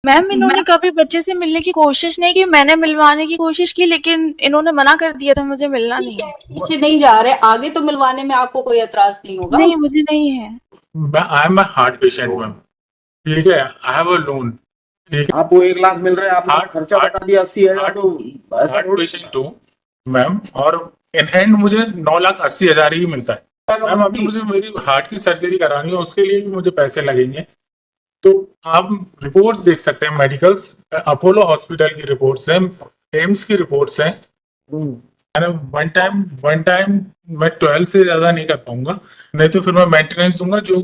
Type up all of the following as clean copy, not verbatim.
Ma'am इन्होंने कभी बच्चे से मिलने की कोशिश नहीं की, मैंने मिलवाने की कोशिश की लेकिन इन्होंने मना कर दिया था, मुझे मिलना ठीक नहीं है, है। पीछे नहीं जा रहे, आगे तो मिलवाने में आपको कोई एतराज नहीं होगा। नहीं, मुझे नहीं है। I am a heart patient ma'am, ठीक है, आई हैव अ लोन, ठीक है, आपको 1 लाख मिल रहा है, आपने हार्ट खर्चा बता दिया 80,000, तो ऐसा हार्ट थोड़ी। पेशेंट हूँ मैम, और इन हैंड मुझे 9,80,000 ही मिलता है मैम। अभी मुझे मेरी हार्ट की सर्जरी करानी है, उसके लिए भी मुझे पैसे लगेंगे। तो आप रिपोर्ट्स देख सकते हैं, मेडिकल्स, अपोलो हॉस्पिटल की रिपोर्ट्स हैं, एम्स की रिपोर्ट्स हैं। मैंने वन टाइम मैं 12 से ज्यादा नहीं कर पाऊंगा, नहीं तो फिर मैं मेंटेनेंस दूंगा जो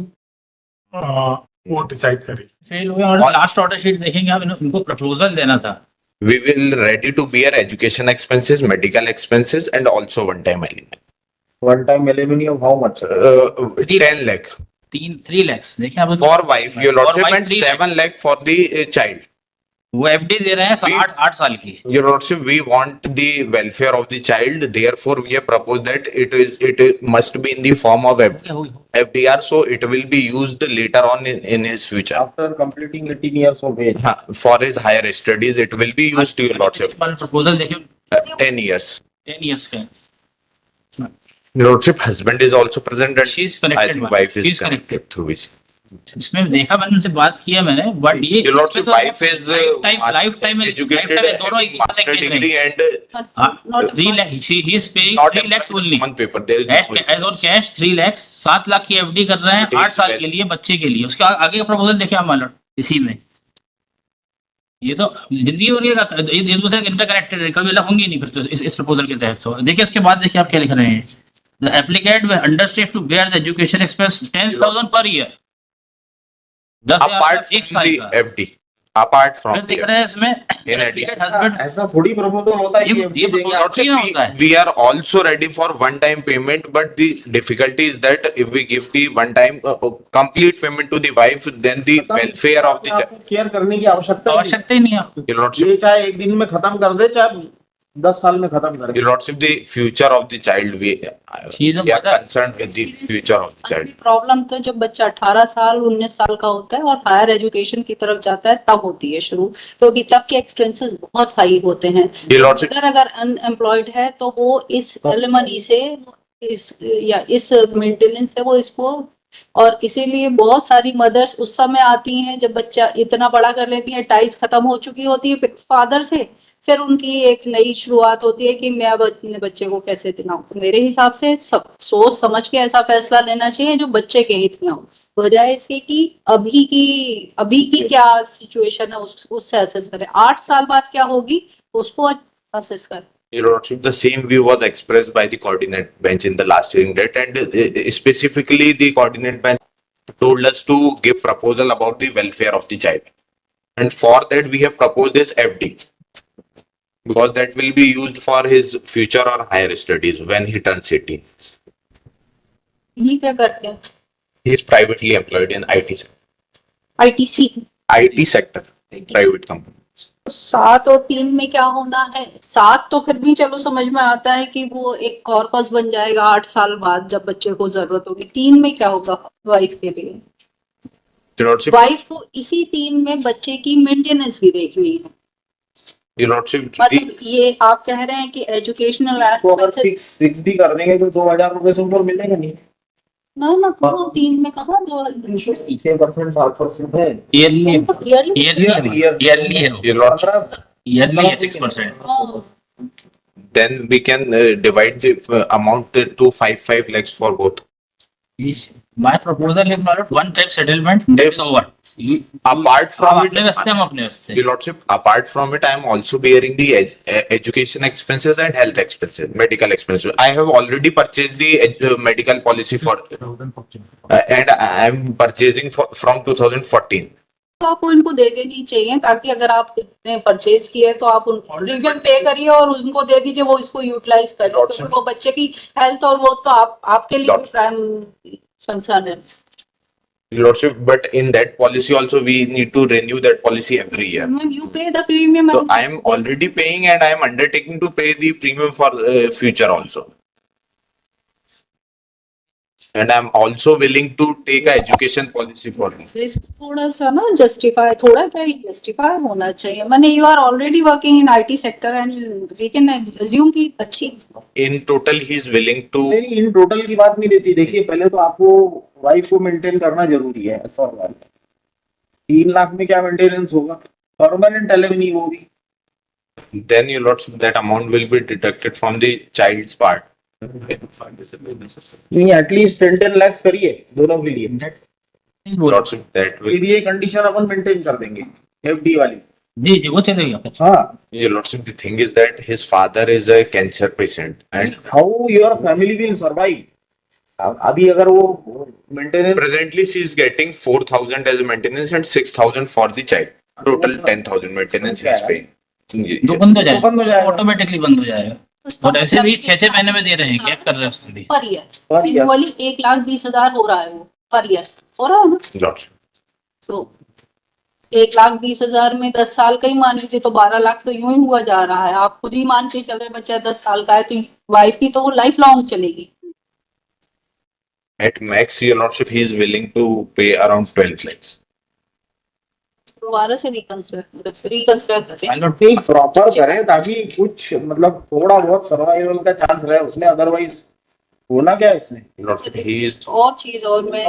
वो डिसाइड करे। फेल हुए और लास्ट ऑर्डर शीट देखेंगे आप, इनको प्रपोजल देना था। We will ready to bear education expenses, medical expenses, and also one-time element. 1 time alimony of how much? 10 lakh 3 lakhs देखिए आप, for wife, your For lordship, wife, and 3 lakhs. 7 lakh for the child. वो FD दे रहे हैं We- 8 साल की। Your lordship, we want the welfare of the child. Therefore, we have proposed that it must be in the form of FDR, so it will be used later on in his future. After completing 18 years of age. For his higher studies, it will be used to your lordship. Proposal देखिए 10 years. 10 years का। Your lordship, husband is also present, and She is I connected. think wife is She is connected through which. इसमें देखा, मैंने उनसे बात किया मैंने, but ये Your lordship, wife is life time educated, दोनों एक साथ master engage degree, रहेंगे। and 3 लाख ही is paying, not 3 lakhs only on paper. There is no edge on cash 3 lakhs, 7 lakh की एफडी कर रहे हैं 8 साल के लिए बच्चे के लिए। उसके आगे का प्रपोजल देखिए आप मालूम इसी में। ये तो जिंदगी हो रही है, एक दूसरे से इंटरकनेक्टेड है, कभी अलग होंगी नहीं फिर तो इस प्रपोजल के तहत। तो देखिए उसके बाद देखिए आप क्या लिख रहे हैं, the applicant will undertake to bear the education expense 10,000 per year. 10,000 apart एक from साल the का। FD, apart from फिर the दिख FD. रहे हैं इसमें In addition, हस्बैंड, ऐसा थोड़ी प्रपोजल होता है कि ये FD देंगे। proposal नहीं होता है। we are also ready for one-time payment, but the difficulty is that if we give the one-time complete payment to the wife, then the welfare of the child. आपको care करने की आवश्यकता नहीं है। आवश्यकता ही नहीं है आपको। Your lordship, ये चाहे 1 दिन में खत्म कर दे, चाहे 10 साल में खत्म करे। your lordship, the future of the child, we She's a are mother. concerned with the future of the child. Problem तो जब बच्चा 18 साल 19 साल का होता है और हायर एजुकेशन की तरफ जाता है तब होती है शुरू, क्योंकि तब के एक्सपेंसेस बहुत हाई होते हैं। Your lordship, अगर अनएम्प्लॉयड है तो वो इस एलिमनी से इस मेंटेनेंस से वो इसको, और इसीलिए बहुत सारी मदर्स उस समय आती हैं जब बच्चा इतना बड़ा कर लेती है, टाइज खत्म हो चुकी होती है फादर से, फिर उनकी एक नई शुरुआत होती है कि मैं अब अपने बच्चे को कैसे दिलाऊं। तो मेरे हिसाब से सब सोच समझ के ऐसा फैसला लेना चाहिए जो बच्चे के हित में हो, बजाय इसके कि अभी की क्या सिचुएशन है उससे असेस करें, 8 साल बाद क्या होगी उसको असेस करें। your lordship, the same view was expressed by the coordinate bench in the last hearing date, and specifically the coordinate bench told us to give proposal about the welfare of the child, and for that we have proposed this FD, because that will be used for his future or higher studies when he turns 18. ये क्या करते हैं? He is privately employed in IT sector. ITC IT sector, private company. 7 और 3 में क्या होना है? 7 तो फिर भी चलो समझ में आता है कि वो एक कॉर्पस बन जाएगा 8 साल बाद जब बच्चे को जरूरत होगी। 3 में क्या होगा वाइफ के लिए? Your lordship, वाइफ को इसी 3 में बच्चे की मेंटेनेंस भी देखनी है। your lordship, मतलब ये आप कह रहे हैं कि एजुकेशनल तो अगर फिक्स भी कर देंगे तो 2,000 रुपए से ऊपर मिलेगा नहीं। ना कहाँ 3 में कहाँ 2 6% 7% है। ईयरली Yearly है, your lordship, ईयरली है 6%। then we can divide the amount to 5 lakhs for both. My proposal is not one time settlement, that's over। Apart आप from अपने वास्ते, हम अपने वास्ते। your lordship, apart from it, I am also bearing the education expenses and health expenses, medical expenses. I have already purchased the medical policy for, and I am purchasing from 2014. तो आपको इनको दे देनी चाहिए, ताकि अगर आप इतने परचेज किए तो आप उनको प्रीमियम पे करिए और उनको दे दीजिए, वो इसको यूटिलाइज करें, क्योंकि वो बच्चे की हेल्थ और वो तो आपके लिए भी प्राइम कंसर्न है। Your lordship, but in that policy also we need to renew that policy every year. Ma'am, you pay the premium. So I am already paying, and I am undertaking to pay the premium for future also. And I'm also willing to take a education policy for him. इसको थोड़ा सा ना justify, थोड़ा क्या justify होना चाहिए। मैंने you are already working in IT sector and we can assume कि अच्छी In total, he's willing to. नहीं, इन टोटल की बात नहीं रहती। देखिए, पहले तो आपको वाइफ को मेंटेन करना जरूरी है। 3 लाख में क्या मेंटेनेंस होगा? परमानेंट एलिमनी वो भी। Then your lordship, that amount will be deducted from the child's part. नहीं, एटलीस्ट 10 लाख करिए दोनों के लिए। Lordship, that will. फिर ये कंडीशन अपन मेंटेन कर देंगे FD वाली। जी जी वो चलेगा। हाँ, Your lordship, the thing is that his father is a cancer patient, and how your family will survive? अभी अगर वो maintenance presently she is getting 4,000 as a maintenance and 6,000 for the child. Total 10,000 maintenance he is paying. तो बंद हो तो बंद हो जाएगा, जाएगा। ऑटोमेटिकली बंद हो जाएगा। और ऐसे भी 6-6 महीने में दे रहे हैं, गैप कर रहे हैं उसके लिए। Per year per year. Annually 1,20,000 हो रहा है वो पर ईयर हो रहा है ना। Lordship. तो 1,20,000 में 10 साल का ही मान लीजिए तो 12 लाख तो यूं ही हुआ जा रहा है। आप खुद ही मान के चल रहे बच्चा 10 साल का है तो वाइफ की तो वो लाइफ लॉन्ग चलेगी। At max, your lordship, he is willing to pay around 12 lakhs. दोबारा से रिकंस्ट्रक्ट करें। एक प्रॉपर करें ताकि कुछ मतलब थोड़ा बहुत सर्वाइवल का चांस रहे उसमें। अदरवाइज होना क्या है इसमें? Lordship, he is. और चीज और मैं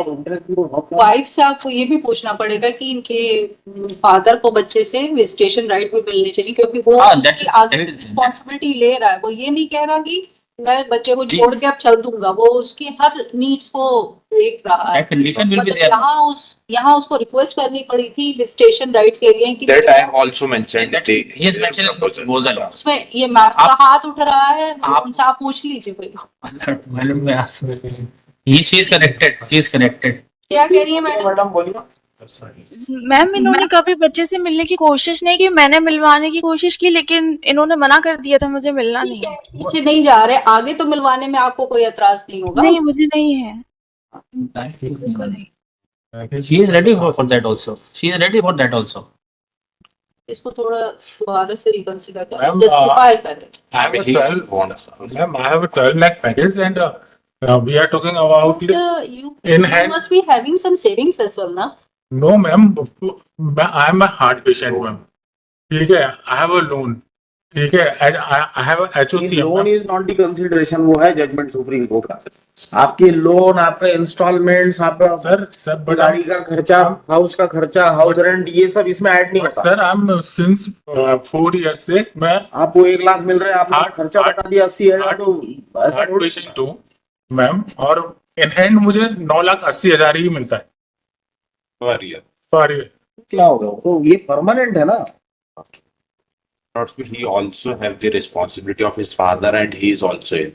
वाइफ से आपको ये भी पूछना पड़ेगा कि इनके फादर को बच्चे से विजिटेशन राइट भी मिलनी चाहिए, क्योंकि वो हाँ, उसकी आगे रिस्पॉन्सिबिलिटी ले रहा है। वो ये नहीं कह रहा कि मैं बच्चे को जी। छोड़ के अब चल दूंगा, वो उसकी हर नीड्स को देख रहा है। That condition will be मतलब there. यहाँ उसको रिक्वेस्ट करनी पड़ी थी विजिटेशन राइट के लिए कि That I have also mentioned. He has mentioned in the proposal. उसमें ये मैम का हाथ उठ रहा है, उनसे आप पूछ लीजिए भाई। मालूम में she is connected. He is connected. क्या कह रही है मैडम? मैडम बोलिए। मैम इन्होंने कभी बच्चे से मिलने की कोशिश नहीं की, मैंने मिलवाने की कोशिश की लेकिन इन्होंने मना कर दिया था, मुझे मिलना नहीं ठीक है। है, पीछे नहीं जा रहे, आगे तो मिलवाने में आपको कोई एतराज नहीं होगा। नहीं मुझे नहीं है। She is ready for that also. She is ready for that also. इसको थोड़ा दोबारा से रिकंसिडर करें, मैम, जस्टिफाई करें। I have a He 12 wants. Ma'am, I have a 12 lakh package and we are talking about You in hand. must be having some savings as well, ना? No, ma'am. I am a heart patient, ma'am. ठीक है, I have a loan. ठीक है, I have a HOC. Loan is not the consideration, वो है judgement supreme court का। आपके loan, आपका इंस्टॉलमेंट्स, आपका सर, but गाड़ी का खर्चा, हाउस का खर्चा, हाउस रेंट, ये सब इसमें ऐड नहीं होता। सर, I'm since 4 years से मैं आपको 1 लाख मिल रहा है, आपने हार्ट- खर्चा हार्ट- बता दिया 80,000, तो ऐसा हार्ट थोड़ी- पेशेंट हूँ, मैम, और इन हैंड मुझे 9,80,000 ही मिलता है Per year. Per year. क्या होगा? तो ये परमानेंट है ना। Lordship, he also have the responsibility of his father and he is also in.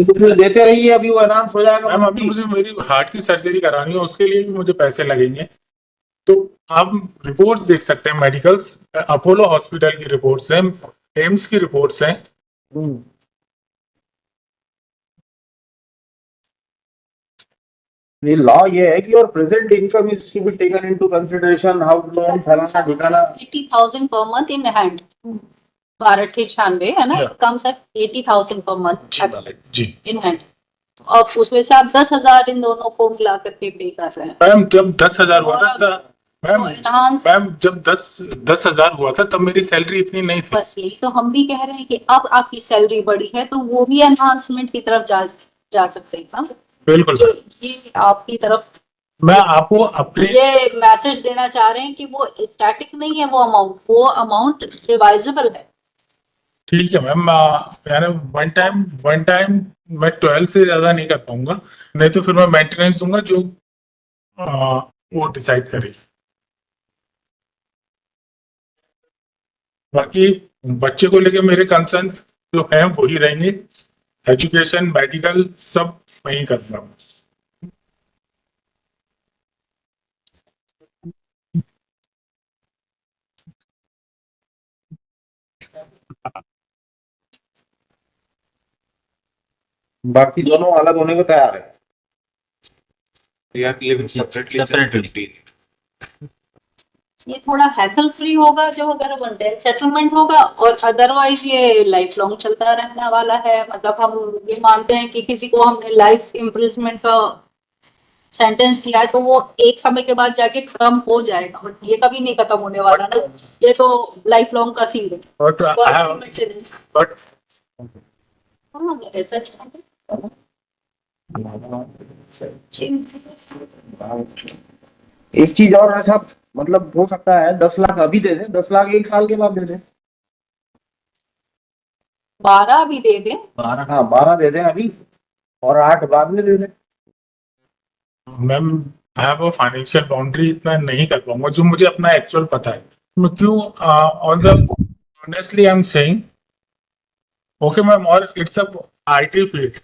तो फिर देते रहिए, अभी वो एनाउंस हो जाएगा। मैम, अभी मुझे मेरी हार्ट की सर्जरी करानी है, उसके लिए भी मुझे पैसे लगेंगे। तो आप रिपोर्ट्स देख सकते हैं, मेडिकल्स, अपोलो हॉस्पिटल की रिपोर्ट्स हैं, एम्स की रिपोर्ट्स हैं। ये लॉ ये है कि और present income is to be taken into consideration, house loan फलाना ठिकाना। 80,000 per month in hand, 1296 है ना, Yeah. Comes at 80,000 per month जी in hand। और उसमें से आप 10,000 इन दोनों को मिला करके पे कर रहे हैं। मैम, जब 10,000 हुआ था मैम, तो enhance- मैम जब 10,000 हुआ था तब मेरी सैलरी इतनी नहीं थी। बस यही तो हम भी कह रहे हैं कि अब आपकी सैलरी बढ़ी है तो वो भी एनहांसमेंट की तरफ जा सकते हैं ना। बिल्कुल ये आपकी तरफ मैं आपको अपने ये मैसेज देना चाह रहे हैं कि वो स्टैटिक नहीं है, वो अमाउंट रिवाइजेबल है। ठीक है मैम, मैंने वन टाइम मैं 12 से ज्यादा नहीं कर पाऊंगा, नहीं तो फिर मैं मेंटेनेंस दूंगा जो वो डिसाइड करे। बाकी बच्चे को लेके मेरे कंसर्न जो हैं वही रहेंगे, एजुकेशन, मेडिकल सब मैं ही करूंगा। बाकी दोनों अलग होने को तैयार है। They are living separately. Separately. ये थोड़ा हैसल फ्री होगा जो अगर वन टाइम सेटलमेंट होगा, और अदरवाइज ये लाइफ लॉन्ग चलता रहने वाला है। मतलब हम ये मानते हैं कि किसी को हमने लाइफ इम्प्रिजमेंट का सेंटेंस किया है तो वो एक समय के बाद जाके कम हो जाएगा, बट ये कभी नहीं खत्म होने वाला ना, ये तो लाइफ लॉन्ग का सीन है। But I have, but हाँ, ऐसा एक चीज और ऐसा मतलब हो सकता है 10 लाख अभी दे दे, 10 लाख 1 साल के बाद दे दे। 12 भी दे दे। 12 हाँ 12 दे दे अभी और 8 बाद में दे दे। Ma'am I have a financial boundary, इतना नहीं कर पाऊंगा जो मुझे अपना एक्चुअल पता है। मैं क्यों on the honestly I am saying okay ma'am, और इट्स अ आईटी फील्ड,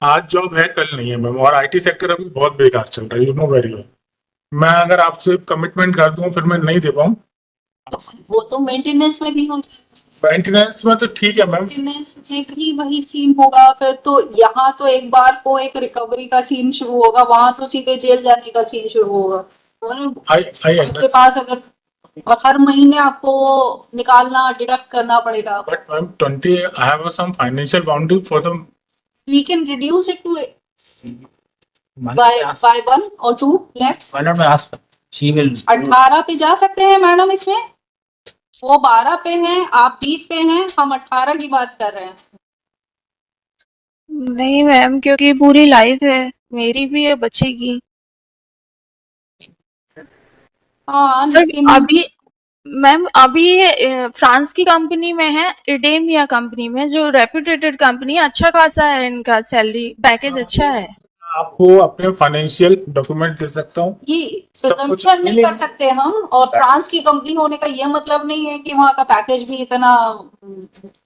आज जॉब है कल नहीं है मैम, और आईटी सेक्टर अभी बहुत बेकार चल रहा है, यू नो वेरी वेल। मैं अगर आपसे कमिटमेंट कर दूं फिर मैं नहीं दे पाऊं, वो तो मेंटेनेंस में भी हो जाएगा, मेंटेनेंस में तो ठीक है मैम, मेंटेनेंस में भी वही सीन होगा, फिर तो यहाँ तो एक बार को एक रिकवरी का सीन शुरू होगा, वहां तो सीधे जेल जाने का सीन शुरू होगा। और आई आपके पास अगर, और हर महीने आपको वो निकालना, डिडक्ट करना पड़ेगा। But ma'am 20 I have some financial boundary for the, We can reduce it to by 1 or 2 lakhs। Mylar में आस्क शी विल 18 पे जा सकते हैं मैडम, इसमें वो 12 पे हैं, आप 20 पे हैं, हम 18 की बात कर रहे हैं। नहीं मैम, क्योंकि पूरी लाइफ है, मेरी भी है, बच्चे की। हाँ सर लेकिन अभी मैम, अभी ये फ्रांस की कंपनी में है, इडेमिया कंपनी में, जो रेप्यूटेटेड कंपनी है, अच्छा खासा है इनका सैलरी पैकेज, अच्छा है। आपको अपने फाइनेंशियल डॉक्यूमेंट दे सकता हूँ। ये सब कुछ presumption नहीं कर सकते हम, और फ्रांस की कंपनी होने का ये मतलब नहीं है कि वहाँ का पैकेज भी इतना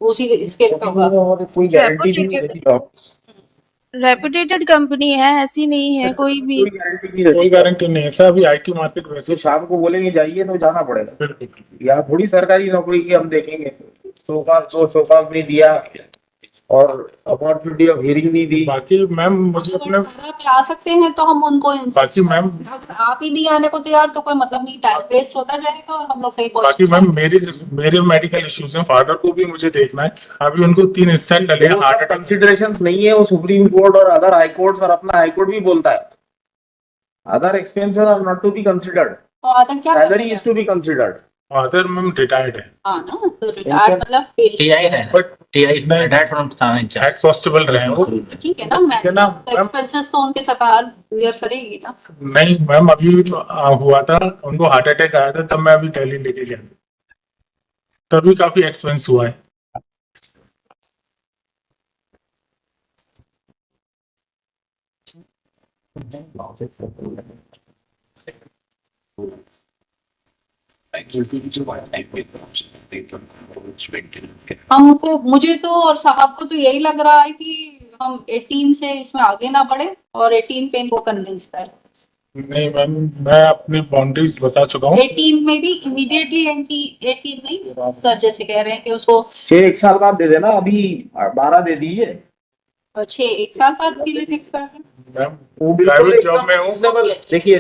उसी इसके पे होगा। और कोई गारंटी भी नहीं देती जॉब, रेप्यूटेटेड कंपनी है, ऐसी नहीं है कोई भी। कोई गारंटी नहीं देती। कोई गारंटी नहीं है सर, अभी आईटी मार्केट वैसे तो शाम को बोलेंगे जाइए तो जाना पड़ेगा। यहाँ थोड़ी सरकारी नौकरी की हम देखेंगे, शोकाज नहीं दिया और अपॉर्चुनिटी ऑफ हियरिंग नहीं दी। बाकी मैम मुझे अगर अपने 18 पे आ सकते हैं तो हम उनको बाकी मैम, अगर आप ही नहीं आने को तैयार तो कोई मतलब नहीं, टाइम वेस्ट होता जाएगा और हम लोग कहीं बाकी पहुंच मैम मेरे मेडिकल इश्यूज हैं, फादर को भी मुझे देखना है, अभी उनको 3 स्टेंट डले हैं हार्ट अटैक। कंसिडरेशंस नहीं है, वो सुप्रीम कोर्ट और अदर हाई कोर्ट्स और अपना हाई कोर्ट भी बोलता है other expenses are not to be considered, क्या salary is to be considered. Father ma'am retired है, हाँ ना, तो रिटायर्ड मतलब टीआई है, बट टीआई रिटायर्ड फ्रॉम थाना इंचार्ज। हेड कांस्टेबल रहे हैं वो। ठीक है ना, ठीक है ना, एक्सपेंसेस तो उनकी सरकार क्लियर करेगी ना। नहीं मैम, अभी हुआ था उनको हार्ट अटैक आया था, तब मैं अभी दिल्ली लेके गया था, तभी काफी एक्सपेंस हुआ है। हमको, मुझे तो और साहब को तो यही लग रहा है कि हम 18 से इसमें आगे ना बढ़े और 18 पे इनको कन्विंस करें। नहीं मैम, मैं अपनी बाउंड्रीज बता चुका हूँ। 18 में भी इमीडिएटली 18 नहीं सर, जैसे कह रहे हैं कि उसको 6 साल बाद दे देना, अभी 12 दे दीजिए। 1 साल बाद के लिए फिक्स कर दें। मैम प्राइवेट जॉब में हूँ, देखिए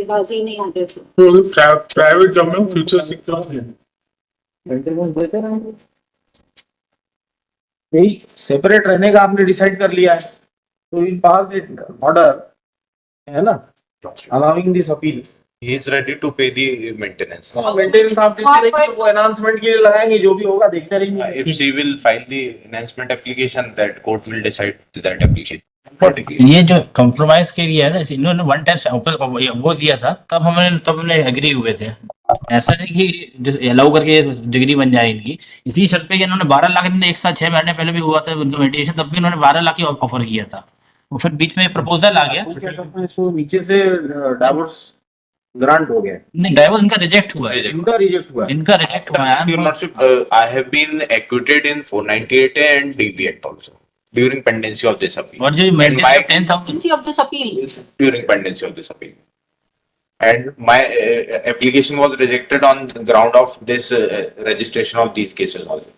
राजी नहीं होते थे। तो प्राइवेट जॉब में हूँ, फ्यूचर सिक्योर है। मेंटेनेंस देते रहेंगे, यही सेपरेट रहने का आपने डिसाइड कर लिया है, तो इन पास इट ऑर्डर है ना, allowing this appeal. He is ready to pay the maintenance. Maintenance आप वो एनाउंसमेंट के लिए लगाएंगे, जो भी होगा देखते रहेंगे। If she will file the enhancement application, that court will decide that application. ये जो कंप्रोमाइज के लिए है ना, इन्होंने वन टाइम वो दिया था, तब हमने एग्री हुए थे। ऐसा नहीं कि अलाउ करके डिग्री बन जाए इनकी, इसी शर्त पे कि इन्होंने 12 लाख, इन्होंने 1 साल 6 महीने पहले भी हुआ था मेडिटेशन, तब भी इन्होंने 12 लाख की ऑफर किया था। वो फिर बीच में प्रपोजल आ गया, इसको नीचे से डाइवोर्स ग्रांट हो गया, नहीं डाइवोर्स इनका रिजेक्ट हुआ है, इनका रिजेक्ट हुआ है। इनका रिजेक्ट हुआ Your है। Lordship, I have been acquitted in 498 and DB Act also during pendency of this appeal. और जो And my- maintain 10,000 of this appeal, during pendency of this appeal. And my application was rejected on the ground of this registration of these cases also.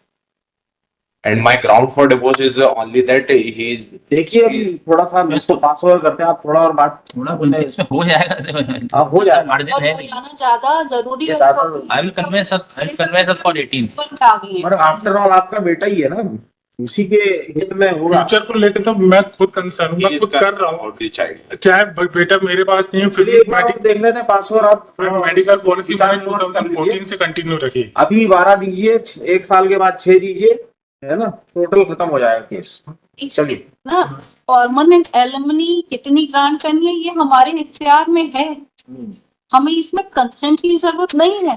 And my ground for divorce is only that he देखिए अभी थोड़ा सा इसको पास over करते हैं, आप थोड़ा और बात थोड़ा बोलते इसमें हो जाएगा, हाँ, हो जाएगा। मार्जिन और है हो नहीं। जाना ज्यादा जरूरी है। ज्यादा- I will convince her for 18। ऊपर पे आ गई है। पर आफ्टर ऑल आपका बेटा ही है ना, उसी के हित में होगा। फ्यूचर को लेकर तो मैं खुद कंसर्न हूँ, मैं खुद कर रहा हूँ। about the child. चाहे बेटा मेरे पास नहीं है, फिर चलिए भी एक बार हम देख लेते हैं पासवर्ड आप मेडिकल पॉलिसी विचार मैंने विमर्श कर लीजिए। 2014 से कंटिन्यू रखी। अभी 12 दीजिए, 1 साल के बाद 6 दीजिए, है ना, टोटल खत्म हो जाएगा केस। चलिए ना परमानेंट एलिमनी कितनी ग्रांट करनी है ये हमारे इख्तियार में है, हमें इसमें कंसेंट की जरूरत नहीं है।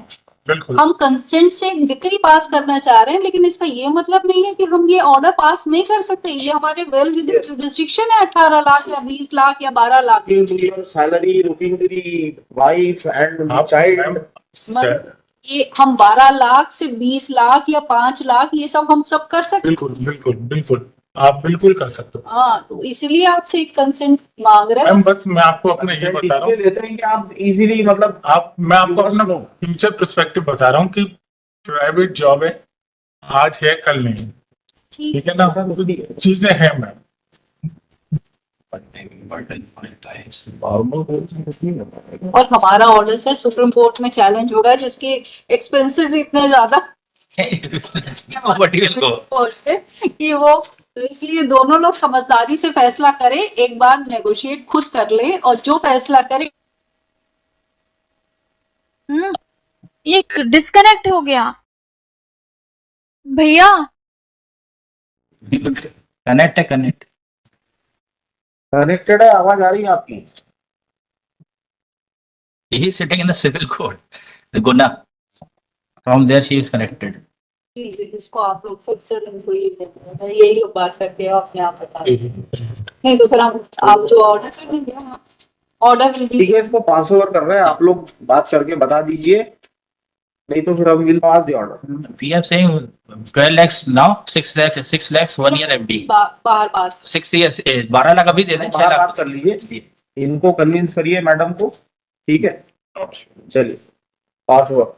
बिल्कुल हम कंसेंट से एक डिक्री पास करना चाह रहे हैं, लेकिन इसका ये मतलब नहीं है कि हम ये ऑर्डर पास नहीं कर सकते। ये हमारे वेल विदिन जुरिस्डिक्शन है 18 लाख या 20 लाख या 12 lakh. Salary looking to the wife and आप चाइल्ड। मतलब ये हम 12 लाख से 20 लाख या 5 लाख ये सब हम सब कर सकते बिल्कुल बिल्कुल बिल्कुल आप बिल्कुल कर सकते हो। हैं। हाँ, तो इसलिए आपसे एक कंसेंट मांग रहे हैं मैम बस। बस मैं आपको अपना ये बता रहा हूँ, लेते हैं कि आप इजीली मतलब मैं आपको अपना फ्यूचर पर्सपेक्टिव बता रहा हूँ कि प्राइवेट जॉब है, आज है कल नहीं है, ठीक ठीक है ना, चीजें हैं मैम। और हमारा ऑर्डर सर सुप्रीम कोर्ट में चैलेंज होगा, जिसके एक्सपेंसेस इतने ज्यादा मटेरियल को पहुंचते कि वो, तो इसलिए दोनों लोग समझदारी से फैसला करें, एक बार नेगोशिएट खुद कर ले और जो फैसला करे। ये डिस्कनेक्ट हो गया भैया। कनेक्ट है, कनेक्ट कनेक्टेड है, आवाज आ रही है आपकी। he is sitting in the civil court, the Guna. From there she is connected. Please इसको आप लोग खुद से इनको ये यही लोग बात करके अपने आप बता नहीं, तो फिर हम आप जो ऑर्डर करेंगे ऑर्डर ठीक है, इसको पास ओवर कर रहे हैं, आप लोग बात करके बता दीजिए, नहीं तो फिर हम will pass the order. We are saying 12 lakhs now, 6 lakhs 1 year FD. बाहर बात 6 years 12 लाख अभी दे दें, 6 बात लाख कर लीजिए, इनको कन्विंस करिए मैडम को, ठीक है, चलिए पास ओवर।